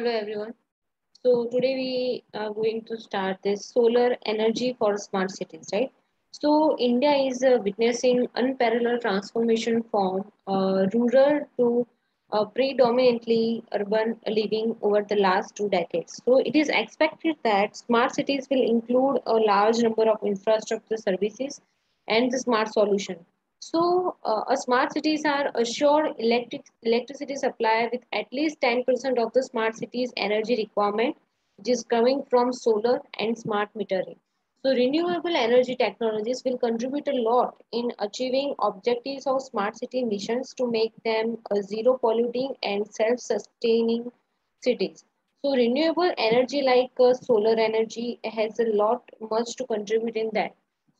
Hello everyone. So today we are going to start this solar energy for smart cities, right? So India is witnessing unparalleled transformation from rural to predominantly urban living over the last 2 decades. So it is expected that smart cities will include a large number of infrastructure services and the smart solution. So, a smart cities are assured electricity supply with at least 10% of the smart cities energy requirement, which is coming from solar and smart metering. So, renewable energy technologies will contribute a lot in achieving objectives of smart city missions to make them a zero polluting and self-sustaining cities. So, renewable energy like solar energy has a lot much to contribute in that.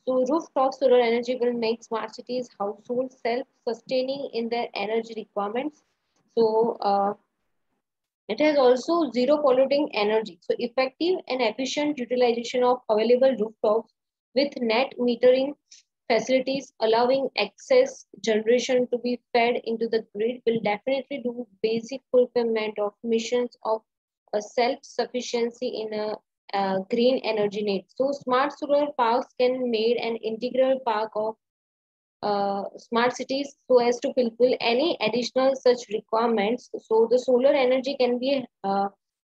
So rooftop solar energy will make smart cities households self-sustaining in their energy requirements. So it has also zero polluting energy. So effective and efficient utilization of available rooftops with net metering facilities allowing excess generation to be fed into the grid will definitely do basic fulfillment of missions of a self-sufficiency in a green energy need. So smart solar parks can made an integral part of smart cities so as to fulfill any additional such requirements. So the solar energy can be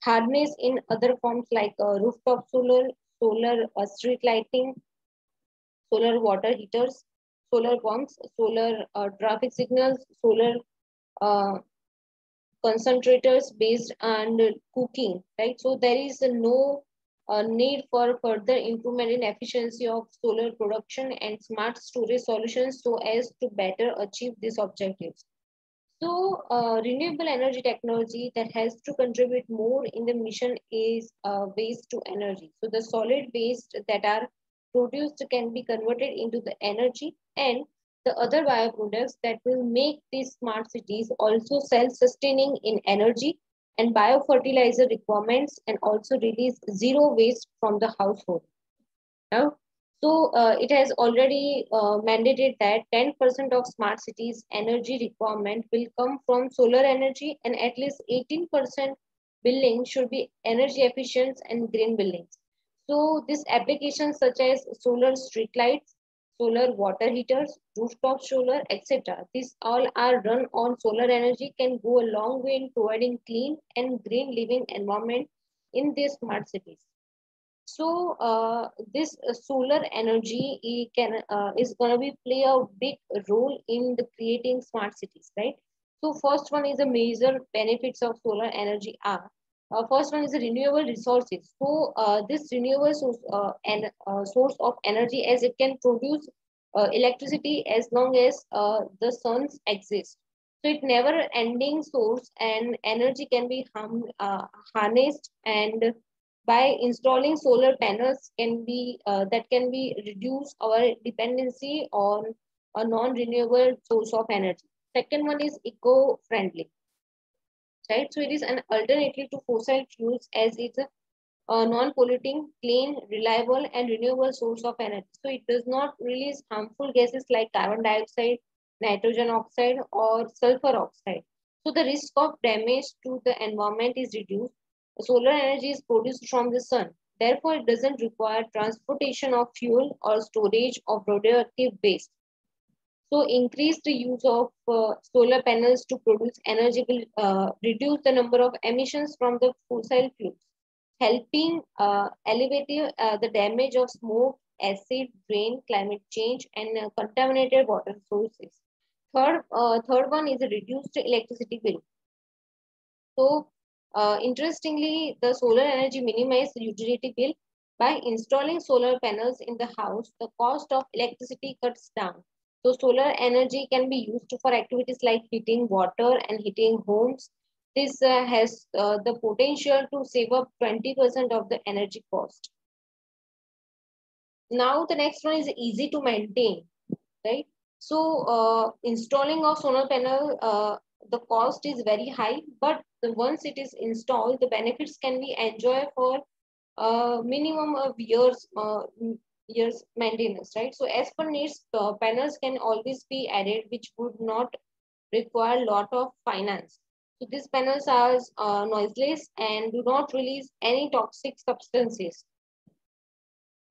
harnessed in other forms like rooftop solar, solar street lighting, solar water heaters, solar pumps, solar traffic signals, solar uh, concentrators based on cooking, right? So there is no need for further improvement in efficiency of solar production and smart storage solutions so as to better achieve these objectives. So, renewable energy technology that has to contribute more in the mission is waste to energy. So, the solid waste that are produced can be converted into the energy and the other bioproducts that will make these smart cities also self-sustaining in energy and biofertilizer requirements and also release zero waste from the household. Now, so it has already mandated that 10% of smart cities energy requirement will come from solar energy and at least 18% buildings should be energy efficient and green buildings. So these applications such as solar street lights, solar water heaters, rooftop solar, etc. These all are run on solar energy can go a long way in providing clean and green living environment in these smart cities. So this solar energy is going to be play a big role in the creating smart cities, right? So first one is the major benefits of solar energy are. First one is the renewable resources. So this renewable source of energy as it can produce electricity as long as the suns exist. So it never ending source and energy can be harnessed and by installing solar panels that can be reduce our dependency on a non-renewable source of energy. Second one is eco-friendly, right? So it is an alternative to fossil fuels as it's a non-polluting, clean, reliable, and renewable source of energy. So it does not release harmful gases like carbon dioxide, nitrogen oxide, or sulfur oxide. So the risk of damage to the environment is reduced. Solar energy is produced from the sun. Therefore, it doesn't require transportation of fuel or storage of radioactive waste. So increase the use of solar panels to produce energy will reduce the number of emissions from the fossil fuels, helping elevate the damage of smoke, acid, rain, climate change, and contaminated water sources. Third one is a reduced electricity bill. So, interestingly, the solar energy minimizes the utility bill. By installing solar panels in the house, the cost of electricity cuts down. So, solar energy can be used for activities like heating water and heating homes. This has the potential to save up 20% of the energy cost. Now, the next one is easy to maintain, right? So installing of solar panel, the cost is very high, but once it is installed, the benefits can be enjoyed for minimum of years maintenance, right? So as per needs, panels can always be added, which would not require lot of finance. So these panels are noiseless and do not release any toxic substances.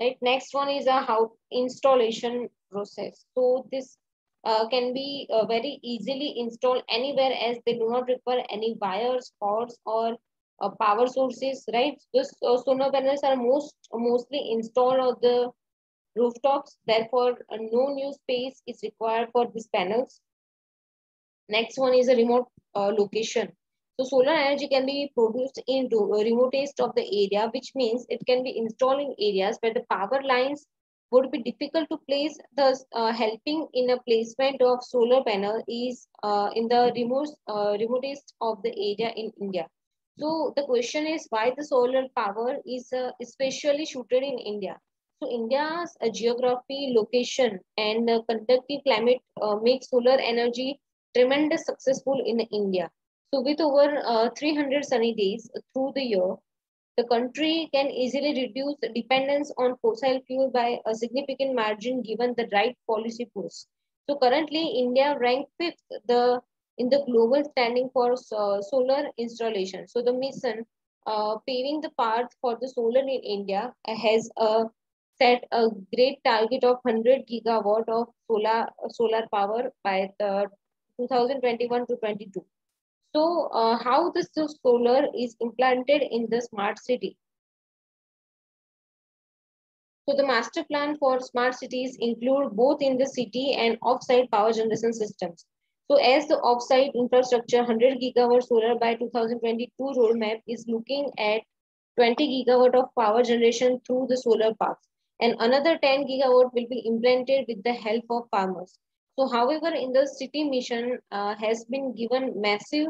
Right. Next one is a how installation process. So this can be very easily installed anywhere as they do not require any wires, cords, or power sources. Right. This solar panels are mostly installed on the rooftops. Therefore, no new space is required for these panels. Next one is a remote location. So solar energy can be produced in remotest of the area, which means it can be installed in areas where the power lines would be difficult to place. Thus, helping in a placement of solar panel is in the remotest of the area in India. So the question is why the solar power is especially suited in India. So India's geography, location, and conductive climate make solar energy tremendous successful in India. So with over 300 sunny days through the year, the country can easily reduce dependence on fossil fuel by a significant margin given the right policy push. So currently, India ranked fifth in the global standing for solar installation. So the mission paving the path for the solar in India has set a great target of 100 gigawatt of solar power by the 2021 to 22. So, how this solar is implanted in the smart city? So, the master plan for smart cities include both in the city and off-site power generation systems. So, as the off-site infrastructure 100 gigawatt solar by 2022 roadmap is looking at 20 gigawatt of power generation through the solar parks, and another 10 gigawatt will be implemented with the help of farmers. So, however, in the city mission has been given massive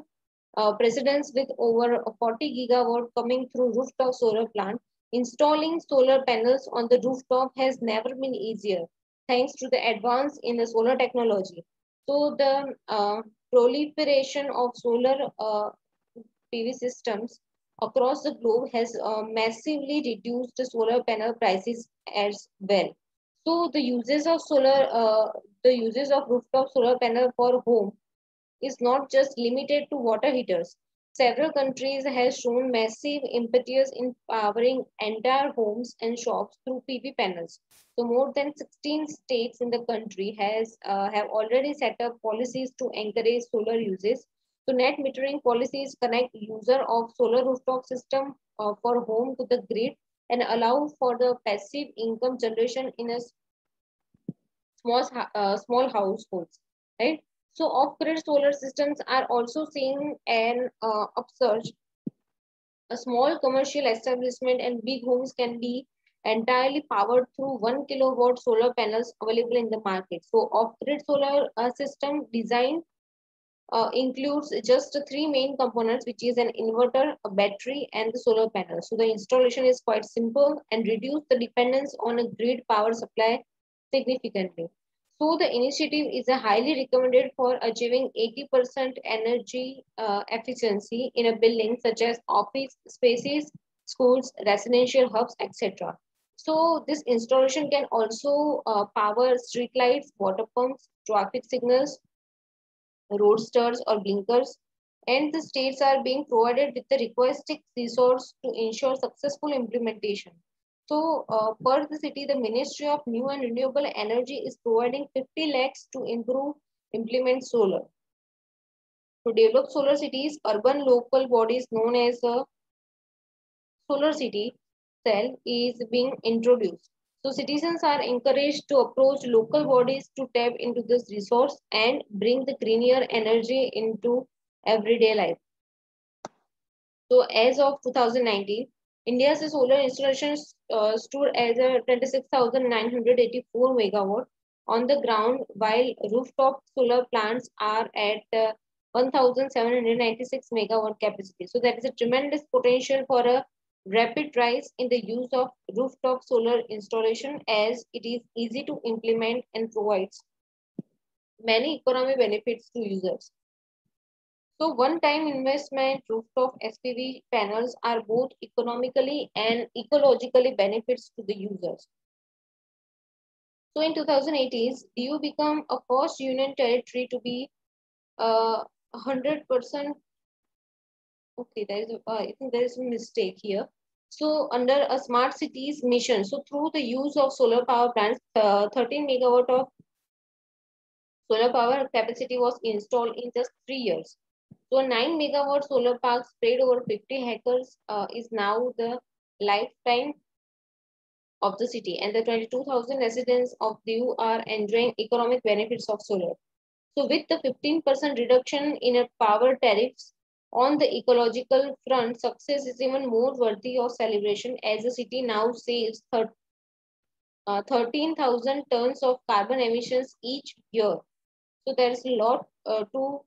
precedence with over 40 gigawatt coming through rooftop solar plant. Installing solar panels on the rooftop has never been easier thanks to the advance in the solar technology. So the proliferation of solar PV systems across the globe has massively reduced the solar panel prices as well. So the uses of rooftop solar panel for home is not just limited to water heaters. Several countries have shown massive impetus in powering entire homes and shops through PV panels. So more than 16 states in the country have already set up policies to encourage solar uses. So net metering policies connect user of solar rooftop system for home to the grid and allow for the passive income generation in a small households, right? So off-grid solar systems are also seeing an upsurge. A small commercial establishment and big homes can be entirely powered through 1 kilowatt solar panels available in the market. So off-grid solar system design includes just three main components, which is an inverter, a battery, and the solar panel. So the installation is quite simple and reduce the dependence on a grid power supply significantly. So the initiative is a highly recommended for achieving 80% energy efficiency in a building such as office spaces, schools, residential hubs, etc. So this installation can also power street lights, water pumps, traffic signals, roadsters or blinkers, and the states are being provided with the requested resource to ensure successful implementation. So, per the city, the Ministry of New and Renewable Energy is providing 50 lakhs to improve implement solar. To develop solar cities, urban local bodies known as a solar city cell is being introduced. So citizens are encouraged to approach local bodies to tap into this resource and bring the greener energy into everyday life. So as of 2019, India's solar installations stood as a 26,984 megawatt on the ground, while rooftop solar plants are at 1,796 megawatt capacity. So there is a tremendous potential for a rapid rise in the use of rooftop solar installation as it is easy to implement and provides many economic benefits to users. So one-time investment rooftop SPV panels are both economically and ecologically benefits to the users. So in 2018, DU became a first union territory to be 100% Okay, I think there is a mistake here. So under a smart cities mission, so through the use of solar power plants, 13 megawatt of solar power capacity was installed in just 3 years. So a 9 megawatt solar park spread over 50 hectares is now the lifetime of the city, and the 22,000 residents of Diu are enjoying economic benefits of solar. So with the 15% reduction in power tariffs on the ecological front, success is even more worthy of celebration as the city now saves 13,000 tons of carbon emissions each year. So there's a lot to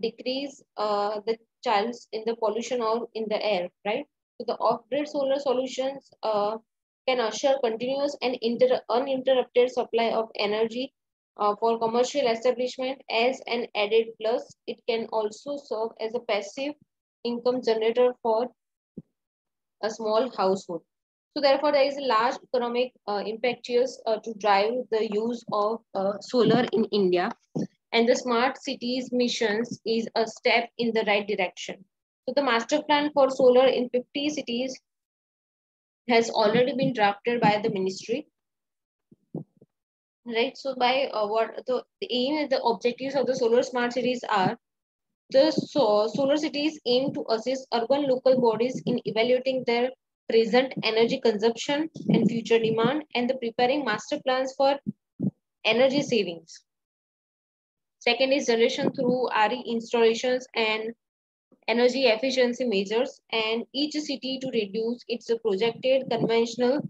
decrease the chance in the pollution or in the air, right? So the off-grid solar solutions can assure continuous and uninterrupted supply of energy for commercial establishment as an added plus. It can also serve as a passive income generator for a small household. So therefore, there is a large economic impetus to drive the use of solar in India, and the smart cities missions is a step in the right direction. So the master plan for solar in 50 cities has already been drafted by the ministry, right? So by what the aim and the objectives of the solar smart cities are, the solar cities aim to assist urban local bodies in evaluating their present energy consumption and future demand, and the preparing master plans for energy savings. Second is generation through RE installations and energy efficiency measures, and each city to reduce its projected conventional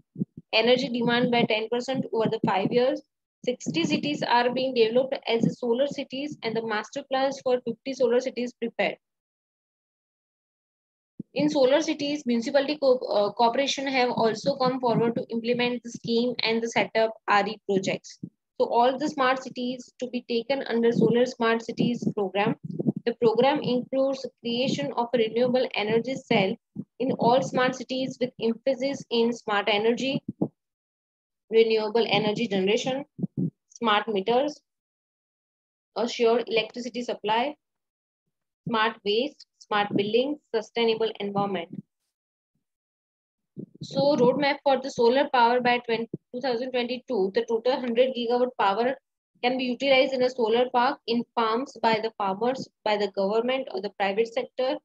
energy demand by 10% over the 5 years. 60 cities are being developed as solar cities, and the master plans for 50 solar cities prepared. In solar cities, municipality corporation have also come forward to implement the scheme and the set up RE projects. So all the smart cities to be taken under solar smart cities program. The program includes the creation of a renewable energy cell in all smart cities with emphasis in smart energy, renewable energy generation, smart meters, assured electricity supply, smart waste, smart buildings, sustainable environment. So roadmap for the solar power by 2022, the total 100 gigawatt power can be utilized in a solar park in farms by the farmers, by the government or the private sector,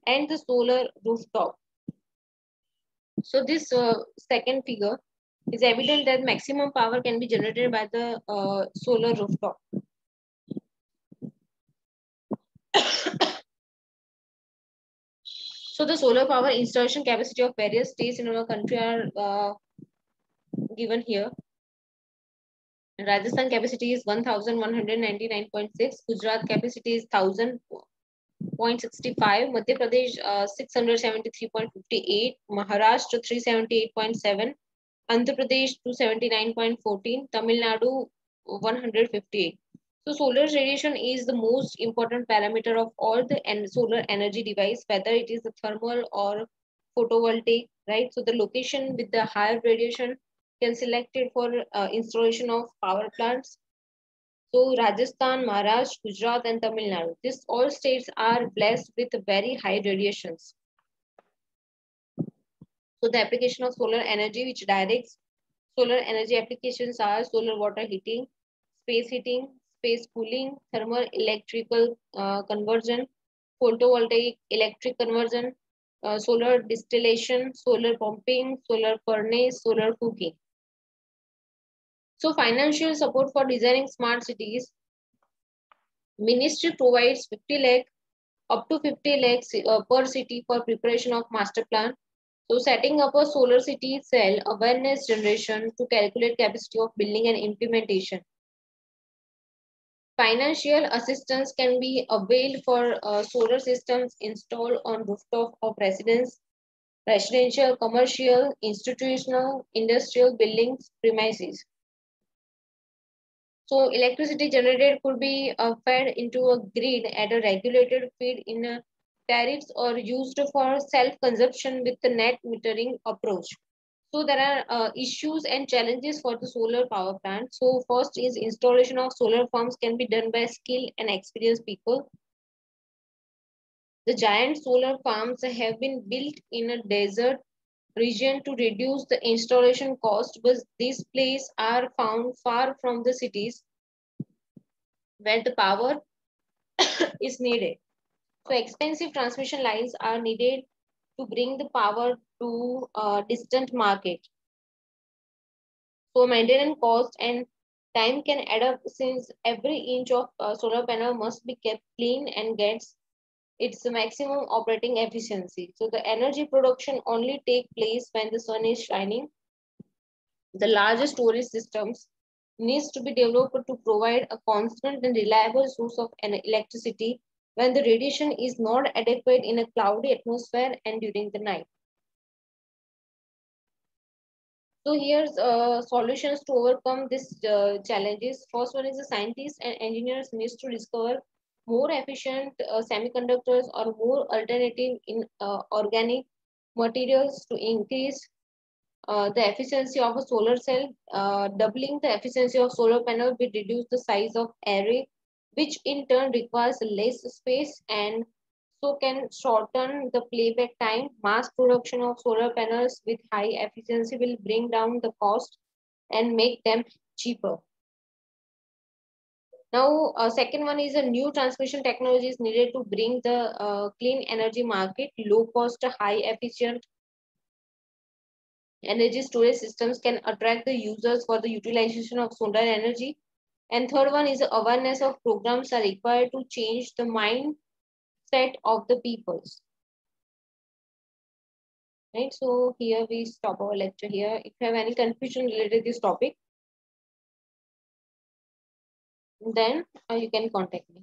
and the solar rooftop. So this second figure is evident that maximum power can be generated by the solar rooftop. So the solar power installation capacity of various states in our country are given here. Rajasthan capacity is 1,199.6. Gujarat capacity is 1,000.65. Madhya Pradesh 673.58. Maharashtra 378.7. Andhra Pradesh 279.14. Tamil Nadu 158. So solar radiation is the most important parameter of all the solar energy device, whether it is the thermal or photovoltaic, right? So the location with the higher radiation can selected for installation of power plants. So Rajasthan, Maharashtra, Gujarat, and Tamil Nadu. These all states are blessed with very high radiations. So the application of solar energy, which directs solar energy applications are solar water heating, space cooling, thermal electrical conversion, photovoltaic electric conversion, solar distillation, solar pumping, solar furnace, solar cooking. So financial support for designing smart cities. Ministry provides 50 lakh up to 50 lakhs per city for preparation of master plan. So setting up a solar city cell awareness generation to calculate capacity of building and implementation. Financial assistance can be availed for solar systems installed on rooftop of residential, commercial, institutional, industrial buildings premises. So electricity generated could be fed into a grid at a regulated feed in tariffs or used for self-consumption with the net metering approach. So there are issues and challenges for the solar power plant. So first is installation of solar farms can be done by skilled and experienced people. The giant solar farms have been built in a desert region to reduce the installation cost, but these places are found far from the cities where the power is needed. So expensive transmission lines are needed to bring the power to a distant market. So maintenance cost and time can add up since every inch of solar panel must be kept clean and gets its maximum operating efficiency. So the energy production only take place when the sun is shining. The largest storage systems needs to be developed to provide a constant and reliable source of electricity when the radiation is not adequate in a cloudy atmosphere and during the night. So here's solutions to overcome these challenges. First one is the scientists and engineers needs to discover more efficient semiconductors or more alternative in organic materials to increase the efficiency of a solar cell. Doubling the efficiency of solar panel will reduce the size of array, which in turn requires less space and so can shorten the playback time. Mass production of solar panels with high efficiency will bring down the cost and make them cheaper. Now, second one is a new transmission technology is needed to bring the clean energy market. Low cost, high efficient energy storage systems can attract the users for the utilization of solar energy. And third one is awareness of programs are required to change the mindset of the peoples. Right, so here we stop our lecture here. If you have any confusion related to this topic, then you can contact me.